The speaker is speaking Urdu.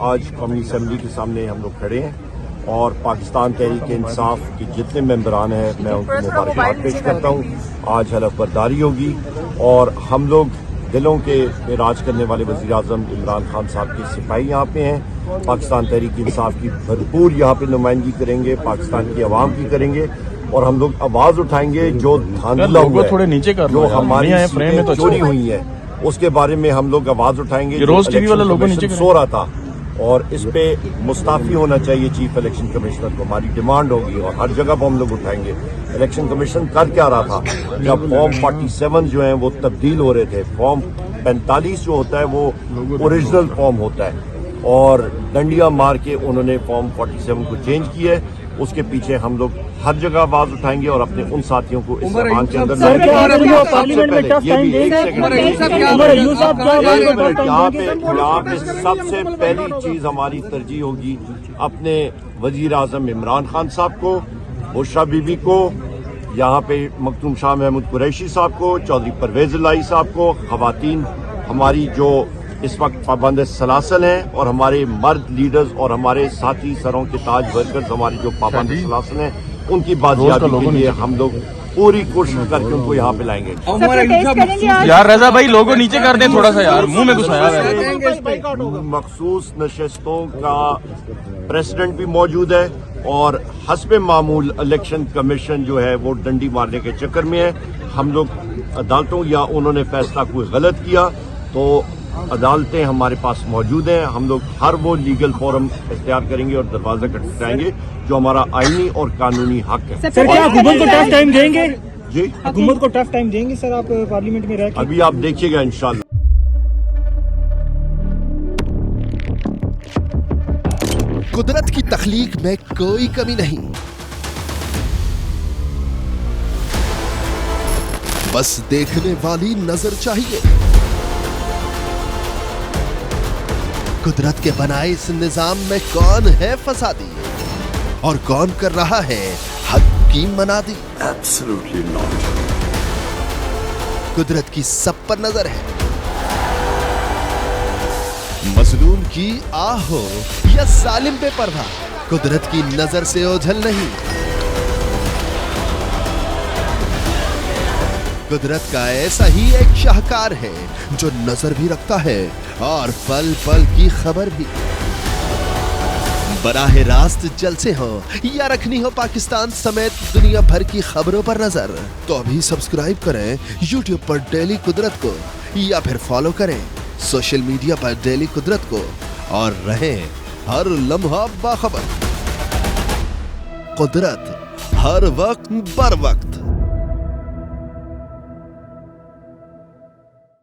آج قومی اسمبلی کے سامنے ہم لوگ کھڑے ہیں اور پاکستان تحریک انصاف کے جتنے ممبران ہیں میں ان کو مبارکباد پیش کرتا ہوں. آج حلف برداری ہوگی اور ہم لوگ دلوں کے راج کرنے والے وزیر اعظم عمران خان صاحب کے سپاہی یہاں پہ ہیں. پاکستان تحریک انصاف کی بھرپور یہاں پہ نمائندگی کریں گے, پاکستان کی عوام کی کریں گے اور ہم لوگ آواز اٹھائیں گے جو دھاندلا ہوا ہے, جو ہماری سیٹیں چوری ہوئی ہیں اس کے بارے میں ہم لوگ آواز اٹھائیں گے. جو الیکشن کمیشن سو رہا تھا اور اس پہ مستعفی ہونا چاہیے چیف الیکشن کمشنر کو, ہماری ڈیمانڈ ہوگی اور ہر جگہ پہ ہم لوگ اٹھائیں گے. الیکشن کمیشن کر کیا رہا تھا جب فارم 47 جو ہیں وہ تبدیل ہو رہے تھے, فارم 45 جو ہوتا ہے وہ اوریجنل فارم ہوتا ہے اور ڈنڈیاں مار کے انہوں نے فارم 47 کو چینج کیا ہے. اس کے پیچھے ہم لوگ ہر جگہ آواز اٹھائیں گے اور اپنے ان ساتھیوں کو اس زبان کے اندر یہاں پہ سب سے پہلی چیز ہماری ترجیح ہوگی اپنے وزیر اعظم عمران خان صاحب کو, بشرا بی بی کو, یہاں پہ مختوم شاہ محمود قریشی صاحب کو, چودھری پرویز الہی صاحب کو, خواتین ہماری جو اس وقت پابند سلاسل ہیں اور ہمارے مرد لیڈرز اور ہمارے ساتھی سروں کے تاج ورکرز ہماری جو پابند سلاسل ہیں ان کی بازیابی کے لیے ہم لوگ پوری کوشش کر کے ان کو یہاں پہ لائیں گے. یار رضا بھائی لوگوں نیچے کر دیں تھوڑا سا یار, منہ میں گھسایا ہے. مخصوص نشستوں کا پریسیڈنٹ بھی موجود ہے اور حسب معمول الیکشن کمیشن جو ہے وہ ڈنڈی مارنے کے چکر میں ہے. ہم لوگ عدالتوں یا انہوں نے فیصلہ کوئی غلط کیا تو عدالتیں ہمارے پاس موجود ہیں, ہم لوگ ہر وہ لیگل فورم اختیار کریں گے اور دروازہ کھٹکھٹائیں گے جو ہمارا آئینی اور قانونی حق ہے. سر کیا حکومت کو ٹف ٹائم دیں گے؟ جی حکومت کو ٹف ٹائم دیں گے سر آپ پارلیمنٹ میں رہ کے؟ ابھی آپ دیکھیے گا انشاءاللہ. قدرت کی تخلیق میں کوئی کمی نہیں, بس دیکھنے والی نظر چاہیے. قدرت کے بنائے اس نظام میں کون ہے فسادی اور کون کر رہا ہے حق کی منادی؟ Absolutely not. قدرت کی سب پر نظر ہے, مظلوم کی آہ ہو یا ظالم پہ پرواہ, قدرت کی نظر سے اوجھل نہیں. قدرت کا ایسا ہی ایک شاہکار ہے جو نظر بھی رکھتا ہے اور پل پل کی خبر بھی. براہ راست جلسے ہوں یا رکھنی ہو پاکستان سمیت دنیا بھر کی خبروں پر نظر تو ابھی سبسکرائب کریں یوٹیوب پر ڈیلی قدرت کو یا پھر فالو کریں سوشل میڈیا پر ڈیلی قدرت کو اور رہیں ہر لمحہ باخبر. قدرت ہر وقت بر وقت.